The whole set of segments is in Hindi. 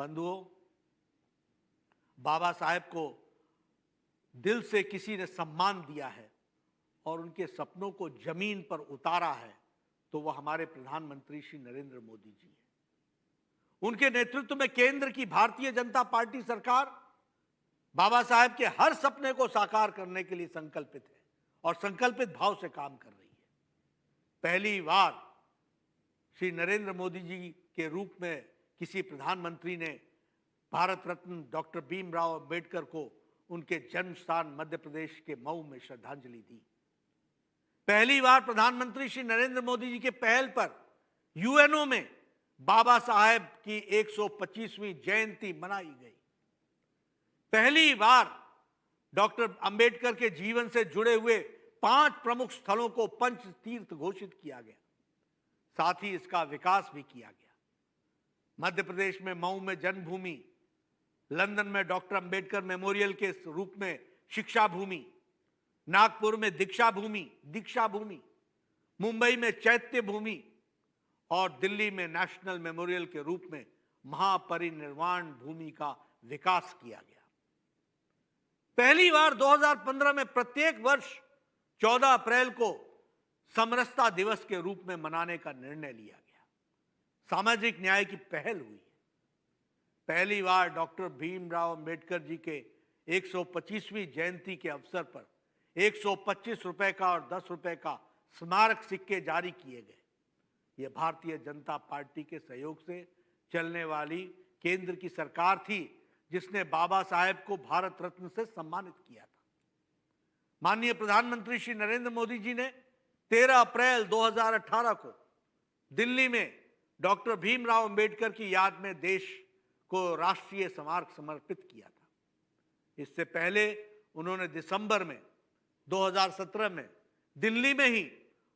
बंधुओं, बाबा साहेब को दिल से किसी ने सम्मान दिया है और उनके सपनों को जमीन पर उतारा है तो वह हमारे प्रधानमंत्री श्री नरेंद्र मोदी जी हैं। उनके नेतृत्व में केंद्र की भारतीय जनता पार्टी सरकार बाबा साहेब के हर सपने को साकार करने के लिए संकल्पित है और संकल्पित भाव से काम कर रही है। पहली बार श्री नरेंद्र मोदी जी के रूप में किसी प्रधानमंत्री ने भारत रत्न डॉक्टर भीमराव अंबेडकर को उनके जन्म स्थान मध्य प्रदेश के मऊ में श्रद्धांजलि दी। पहली बार प्रधानमंत्री श्री नरेंद्र मोदी जी के पहल पर यूएनओ में बाबा साहेब की 125वीं जयंती मनाई गई। पहली बार डॉक्टर अंबेडकर के जीवन से जुड़े हुए 5 प्रमुख स्थलों को पंच तीर्थ घोषित किया गया। साथ ही इसका विकास भी किया गया। मध्य प्रदेश में मऊ में जन्मभूमि, लंदन में डॉक्टर अंबेडकर मेमोरियल के रूप में शिक्षा भूमि, नागपुर में दीक्षा भूमि, मुंबई में चैत्य भूमि और दिल्ली में नेशनल मेमोरियल के रूप में महापरिनिर्वाण भूमि का विकास किया गया। पहली बार 2015 में प्रत्येक वर्ष 14 अप्रैल को समरसता दिवस के रूप में मनाने का निर्णय लिया गया। सामाजिक न्याय की पहल हुई है। पहली बार डॉक्टर भीमराव अंबेडकर जी के 125वीं जयंती के अवसर पर 125 रुपए का और 10 रुपए का स्मारक सिक्के जारी किए गए। यह भारतीय जनता पार्टी के सहयोग से चलने वाली केंद्र की सरकार थी जिसने बाबा साहेब को भारत रत्न से सम्मानित किया था। माननीय प्रधानमंत्री श्री नरेंद्र मोदी जी ने 13 अप्रैल 2018 को दिल्ली में डॉक्टर भीमराव अंबेडकर की याद में देश को राष्ट्रीय स्मारक समर्पित किया था। इससे पहले उन्होंने दिसंबर में 2017 में दिल्ली में ही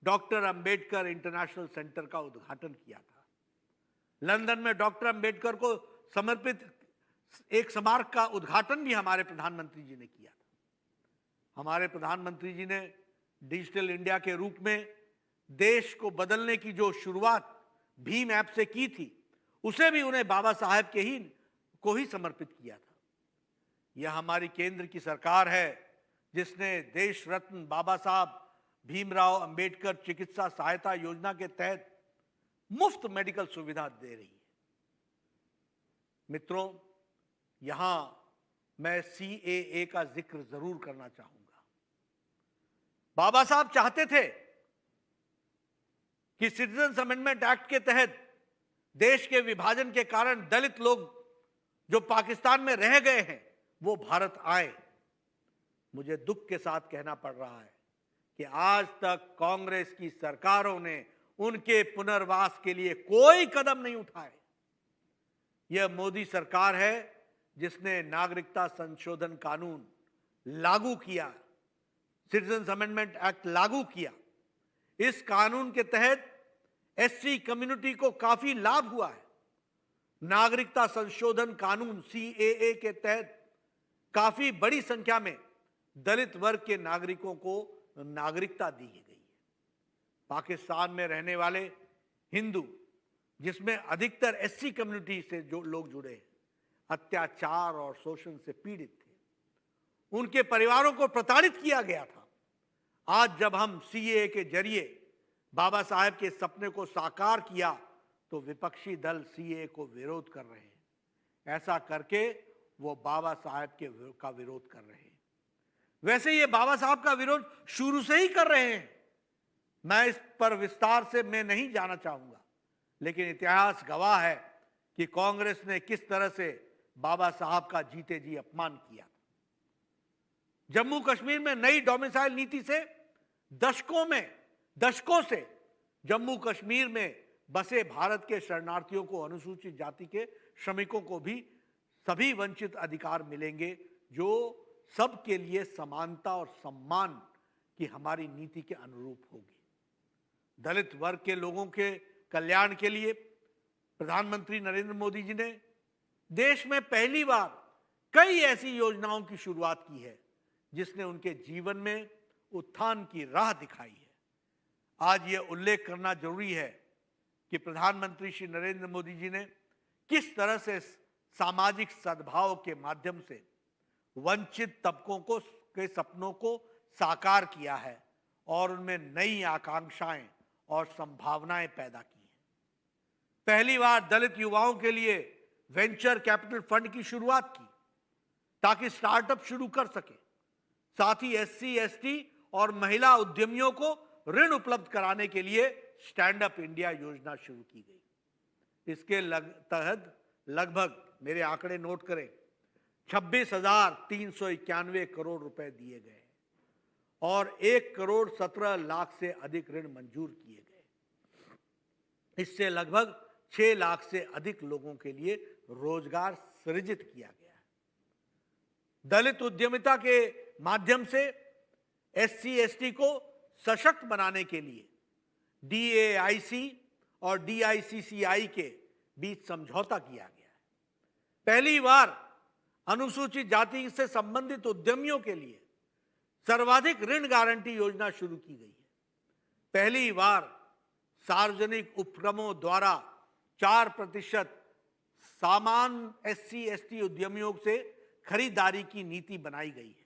डॉक्टर अंबेडकर इंटरनेशनल सेंटर का उद्घाटन किया था। लंदन में डॉक्टर अंबेडकर को समर्पित एक स्मारक का उद्घाटन भी हमारे प्रधानमंत्री जी ने किया था। हमारे प्रधानमंत्री जी ने डिजिटल इंडिया के रूप में देश को बदलने की जो शुरुआत भीम ऐप से की थी, उसे भी उन्हें बाबा साहेब को ही समर्पित किया था। यह हमारी केंद्र की सरकार है जिसने देश रत्न बाबा साहब भीमराव अंबेडकर चिकित्सा सहायता योजना के तहत मुफ्त मेडिकल सुविधा दे रही है। मित्रों, यहां मैं सीएए का जिक्र जरूर करना चाहूंगा। बाबा साहब चाहते थे कि सिटीजन्स अमेंडमेंट एक्ट के तहत देश के विभाजन के कारण दलित लोग जो पाकिस्तान में रह गए हैं वो भारत आए। मुझे दुख के साथ कहना पड़ रहा है कि आज तक कांग्रेस की सरकारों ने उनके पुनर्वास के लिए कोई कदम नहीं उठाए। यह मोदी सरकार है जिसने नागरिकता संशोधन कानून लागू किया, सिटीजन्स अमेंडमेंट एक्ट लागू किया। इस कानून के तहत एससी कम्युनिटी को काफी लाभ हुआ है। नागरिकता संशोधन कानून सीएए के तहत काफी बड़ी संख्या में दलित वर्ग के नागरिकों को नागरिकता दी गई है। पाकिस्तान में रहने वाले हिंदू, जिसमें अधिकतर एससी कम्युनिटी से जो लोग जुड़े हैं, अत्याचार और शोषण से पीड़ित थे। उनके परिवारों को प्रताड़ित किया गया था। आज जब हम सीएए के जरिए बाबा साहेब के सपने को साकार किया तो विपक्षी दल सीएए को विरोध कर रहे हैं। ऐसा करके वो बाबा साहेब का विरोध कर रहे हैं। वैसे ये बाबा साहब का विरोध शुरू से ही कर रहे हैं। मैं इस पर विस्तार से मैं नहीं जाना चाहूंगा, लेकिन इतिहास गवाह है कि कांग्रेस ने किस तरह से बाबा साहब का जीते जी अपमान किया। जम्मू कश्मीर में नई डोमिसाइल नीति से दशकों से जम्मू कश्मीर में बसे भारत के शरणार्थियों को, अनुसूचित जाति के श्रमिकों को भी सभी वंचित अधिकार मिलेंगे, जो सबके लिए समानता और सम्मान की हमारी नीति के अनुरूप होगी। दलित वर्ग के लोगों के कल्याण के लिए प्रधानमंत्री नरेंद्र मोदी जी ने देश में पहली बार कई ऐसी योजनाओं की शुरुआत की है जिसने उनके जीवन में उत्थान की राह दिखाई है। आज यह उल्लेख करना जरूरी है कि प्रधानमंत्री श्री नरेंद्र मोदी जी ने किस तरह से सामाजिक सद्भाव के माध्यम से वंचित तबकों को के सपनों को साकार किया है और उनमें नई आकांक्षाएं और संभावनाएं पैदा की हैं। पहली बार दलित युवाओं के लिए वेंचर कैपिटल फंड की शुरुआत की ताकि स्टार्टअप शुरू कर सके। साथ ही एससी, एसटी और महिला उद्यमियों को ऋण उपलब्ध कराने के लिए स्टैंड अप इंडिया योजना शुरू की गई। इसके तहत लगभग, मेरे आंकड़े नोट करें, 26,391 करोड़ रुपए दिए गए और 1,17,00,000 से अधिक ऋण मंजूर किए गए। इससे लगभग 6 लाख से अधिक लोगों के लिए रोजगार सृजित किया गया है। दलित उद्यमिता के माध्यम से एससी, एसटी को सशक्त बनाने के लिए डीएआईसी और डीआईसीसीआई के बीच समझौता किया गया है। पहली बार अनुसूचित जाति से संबंधित उद्यमियों के लिए सर्वाधिक ऋण गारंटी योजना शुरू की गई है। पहली बार सार्वजनिक उपक्रमों द्वारा 4% सामान एससी, एसटी उद्यमियों से खरीदारी की नीति बनाई गई है।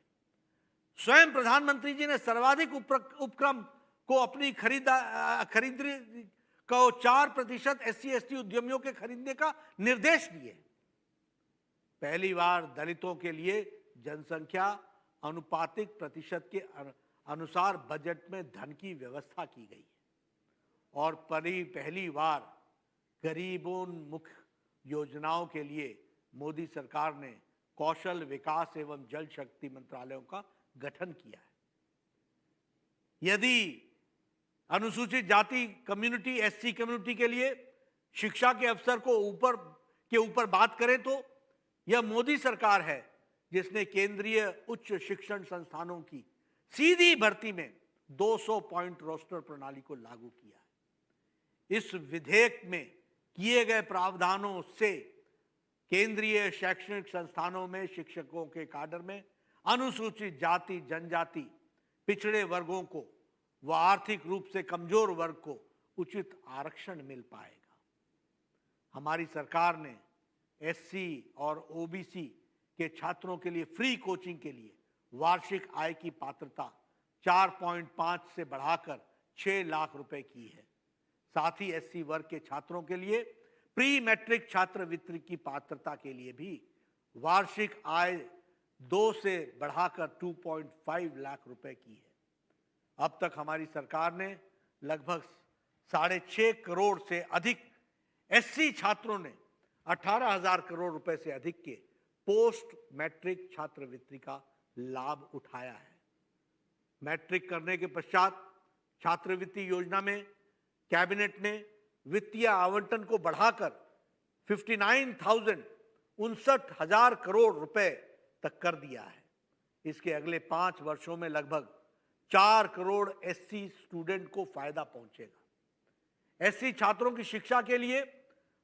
स्वयं प्रधानमंत्री जी ने सर्वाधिक उपक्रम को अपनी खरीदारी को 4% एससी, एसटी उद्यमियों के खरीदने का निर्देश दिए। पहली बार दलितों के लिए जनसंख्या अनुपातिक प्रतिशत के अनुसार बजट में धन की व्यवस्था की गई है और पहली बार गरीबोन्मुख योजनाओं के लिए मोदी सरकार ने कौशल विकास एवं जल शक्ति मंत्रालयों का गठन किया है। यदि अनुसूचित जाति कम्युनिटी, एससी कम्युनिटी के लिए शिक्षा के अवसर को ऊपर बात करें तो यह मोदी सरकार है जिसने केंद्रीय उच्च शिक्षण संस्थानों की सीधी भर्ती में 200 पॉइंट रोस्टर प्रणाली को लागू किया है। इस विधेयक में किए गए प्रावधानों से केंद्रीय शैक्षणिक संस्थानों में शिक्षकों के काडर में अनुसूचित जाति, जनजाति, पिछड़े वर्गों को व आर्थिक रूप से कमजोर वर्ग को उचित आरक्षण मिल पाएगा। हमारी सरकार ने एससी और ओबीसी के छात्रों के लिए फ्री कोचिंग के लिए वार्षिक आय की पात्रता 4.5 से बढ़ाकर 6 लाख रुपए की है। साथ ही एससी वर्ग के छात्रों के लिए प्री मैट्रिक छात्रवृत्ति की पात्रता के लिए भी वार्षिक आय 2 से बढ़ाकर 2.5 लाख रुपए की है। अब तक हमारी सरकार ने लगभग 6.5 करोड़ से अधिक एससी छात्रों ने 18,000 करोड़ रुपए से अधिक के पोस्ट मैट्रिक छात्रवृत्ति का लाभ उठाया है। मैट्रिक करने के पश्चात छात्रवृत्ति योजना में कैबिनेट ने वित्तीय आवंटन को बढ़ाकर 59,000 करोड़ रुपए तक कर दिया है। इसके अगले 5 वर्षों में लगभग 4 करोड़ एससी स्टूडेंट को फायदा पहुंचेगा। एससी छात्रों की शिक्षा के लिए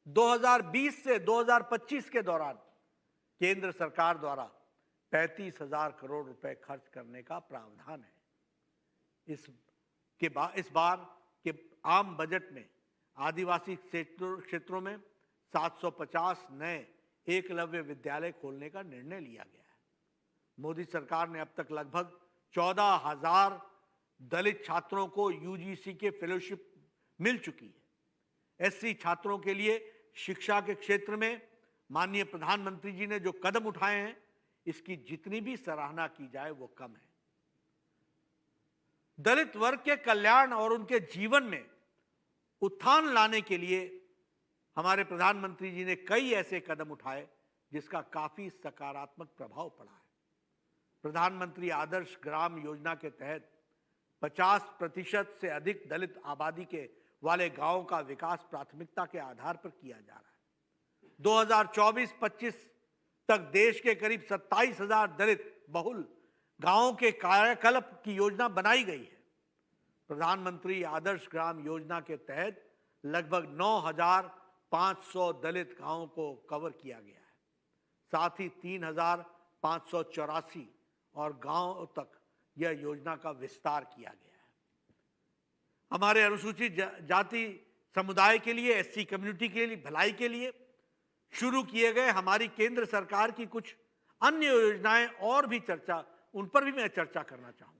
2020 से 2025 के दौरान केंद्र सरकार द्वारा 35,000 करोड़ रुपए खर्च करने का प्रावधान है। इस बार के आम बजट में आदिवासी क्षेत्रों में 750 नए एकलव्य विद्यालय खोलने का निर्णय लिया गया है। मोदी सरकार ने अब तक लगभग 14,000 दलित छात्रों को यूजीसी के फेलोशिप मिल चुकी है। एससी छात्रों के लिए शिक्षा के क्षेत्र में माननीय प्रधानमंत्री जी ने जो कदम उठाए हैं, इसकी जितनी भी सराहना की जाए वो कम है। दलित वर्ग के कल्याण और उनके जीवन में उत्थान लाने के लिए हमारे प्रधानमंत्री जी ने कई ऐसे कदम उठाए जिसका काफी सकारात्मक प्रभाव पड़ा है। प्रधानमंत्री आदर्श ग्राम योजना के तहत 50% से अधिक दलित आबादी के वाले गांवों का विकास प्राथमिकता के आधार पर किया जा रहा है। 2024-25 तक देश के करीब 27,000 दलित बहुल गांवों के कायाकल्प की योजना बनाई गई है। प्रधानमंत्री आदर्श ग्राम योजना के तहत लगभग 9,500 दलित गांवों को कवर किया गया है। साथ ही 3,584 और गांवों तक यह योजना का विस्तार किया गया है। हमारे अनुसूचित जाति समुदाय के लिए, एससी कम्युनिटी के लिए भलाई के लिए शुरू किए गए हमारी केंद्र सरकार की कुछ अन्य योजनाएं और भी उन पर भी मैं चर्चा करना चाहूंगा।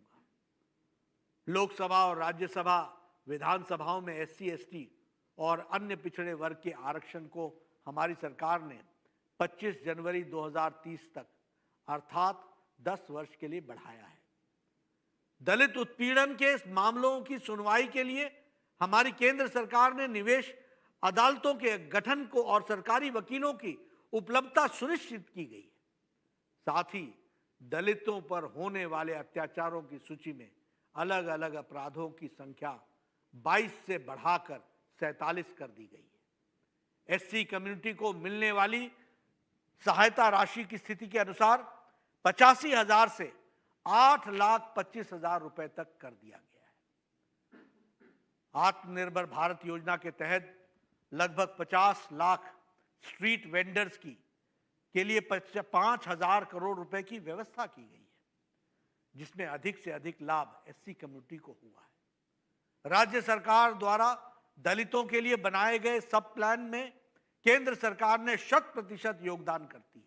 लोकसभा और राज्यसभा विधानसभाओं में SC ST और अन्य पिछड़े वर्ग के आरक्षण को हमारी सरकार ने 25 जनवरी 2030 तक अर्थात 10 वर्ष के लिए बढ़ाया है। दलित उत्पीड़न के मामलों की सुनवाई के लिए हमारी केंद्र सरकार ने निवेश अदालतों के गठन को और सरकारी वकीलों की उपलब्धता सुनिश्चित की गई है। साथ ही दलितों पर होने वाले अत्याचारों की सूची में अलग अलग अपराधों की संख्या 22 से बढ़ाकर 47 कर दी गई है। SC कम्युनिटी को मिलने वाली सहायता राशि की स्थिति के अनुसार 85,000 से 8,25,000 रुपए तक कर दिया गया है। आत्मनिर्भर भारत योजना के तहत लगभग 50 लाख स्ट्रीट वेंडर्स के लिए 5,000 करोड़ रुपए की व्यवस्था की गई है, जिसमें अधिक से अधिक लाभ SC कम्युनिटी को हुआ है। राज्य सरकार द्वारा दलितों के लिए बनाए गए सब प्लान में केंद्र सरकार ने 100% योगदान करती है।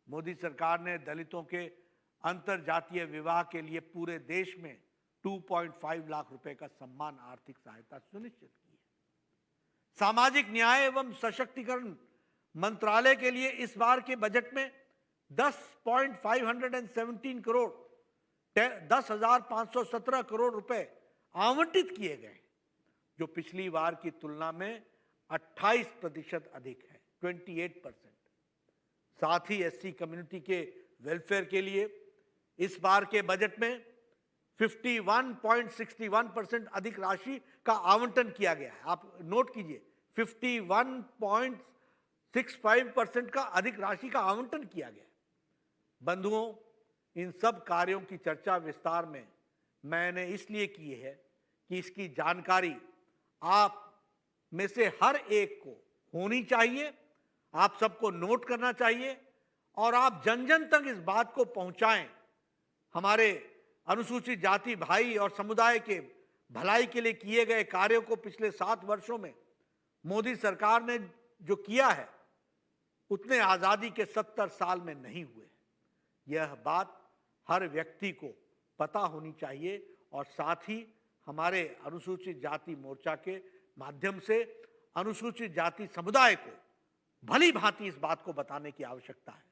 मोदी सरकार ने दलितों के अंतरजातीय विवाह के लिए पूरे देश में 2.5 लाख रुपए का सम्मान आर्थिक सहायता सुनिश्चित की है। सामाजिक न्याय एवं सशक्तिकरण मंत्रालय के लिए इस बार के बजट में 10,517 करोड़ 10,517 करोड़ रुपए आवंटित किए गए, जो पिछली बार की तुलना में 28% अधिक है, 28%। साथ ही SC कम्युनिटी के वेलफेयर के लिए इस बार के बजट में 51.61% अधिक राशि का आवंटन किया गया है। आप नोट कीजिए, 51.65% का अधिक राशि का आवंटन किया गया है। बंधुओं, इन सब कार्यों की चर्चा विस्तार में मैंने इसलिए की है कि इसकी जानकारी आप में से हर एक को होनी चाहिए, आप सबको नोट करना चाहिए और आप जन जन तक इस बात को पहुंचाएं। हमारे अनुसूचित जाति भाई और समुदाय के भलाई के लिए किए गए कार्यों को पिछले 7 वर्षों में मोदी सरकार ने जो किया है, उतने आजादी के 70 साल में नहीं हुए। यह बात हर व्यक्ति को पता होनी चाहिए और साथ ही हमारे अनुसूचित जाति मोर्चा के माध्यम से अनुसूचित जाति समुदाय को भली भांति इस बात को बताने की आवश्यकता है।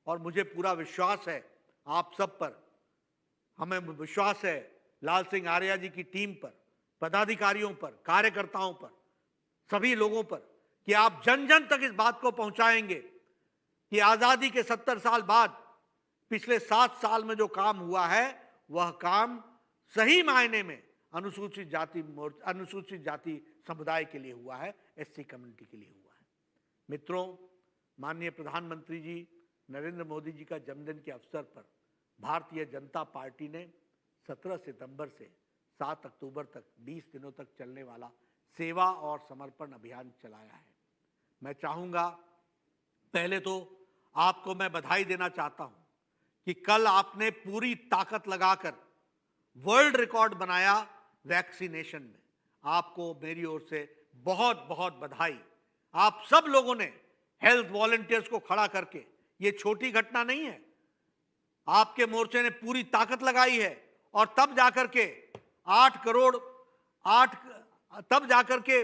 और मुझे पूरा विश्वास है आप सब पर, हमें विश्वास है लाल सिंह आर्या जी की टीम पर, पदाधिकारियों पर, कार्यकर्ताओं पर, सभी लोगों पर, कि आप जन जन तक इस बात को पहुंचाएंगे कि आजादी के 70 साल बाद पिछले 7 साल में जो काम हुआ है, वह काम सही मायने में अनुसूचित जाति समुदाय के लिए हुआ है, SC कम्युनिटी के लिए हुआ है। मित्रों, माननीय प्रधानमंत्री जी नरेंद्र मोदी जी का जन्मदिन के अवसर पर भारतीय जनता पार्टी ने 17 सितंबर से 7 अक्टूबर तक 20 दिनों तक चलने वाला सेवा और समर्पण अभियान चलाया है। मैं चाहूंगा, पहले तो आपको मैं बधाई देना चाहता हूं कि कल आपने पूरी ताकत लगाकर वर्ल्ड रिकॉर्ड बनाया वैक्सीनेशन में। आपको मेरी ओर से बहुत बहुत बधाई। आप सब लोगों ने हेल्थ वॉलंटियर्स को खड़ा करके, ये छोटी घटना नहीं है, आपके मोर्चे ने पूरी ताकत लगाई है और तब जाकर के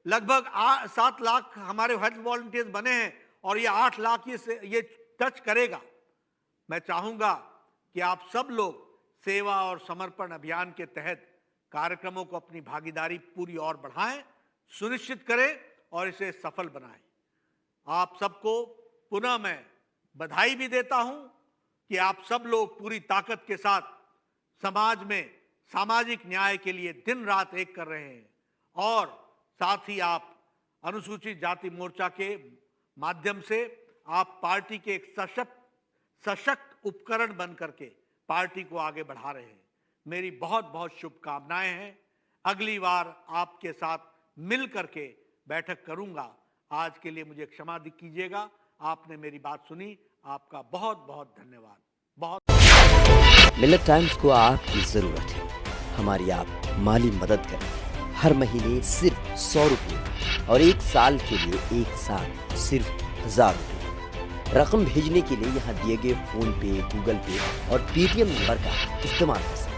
लगभग 7 लाख हमारे हेल्थ वॉलंटियर्स बने हैं और ये 8 लाख ये टच करेगा। मैं चाहूंगा कि आप सब लोग सेवा और समर्पण अभियान के तहत कार्यक्रमों को अपनी भागीदारी पूरी और बढ़ाएं, सुनिश्चित करें और इसे सफल बनाएं। आप सबको पुनः मैं बधाई भी देता हूं कि आप सब लोग पूरी ताकत के साथ समाज में सामाजिक न्याय के लिए दिन रात एक कर रहे हैं और साथ ही आप अनुसूचित जाति मोर्चा के माध्यम से आप पार्टी के एक सशक्त उपकरण बन करके पार्टी को आगे बढ़ा रहे हैं। मेरी बहुत बहुत शुभकामनाएं हैं। अगली बार आपके साथ मिल करके बैठक करूंगा। आज के लिए मुझे क्षमा कीजिएगा। आपने मेरी बात सुनी, आपका बहुत बहुत धन्यवाद। मिलेट टाइम्स को आपकी जरूरत है, हमारी आप माली मदद करें। हर महीने सिर्फ 100 रुपये और 1 साल के लिए एक साथ सिर्फ 1000 रकम भेजने के लिए यहाँ दिए गए फोन पे, गूगल पे और पेटीएम नंबर का इस्तेमाल कर सकते हैं।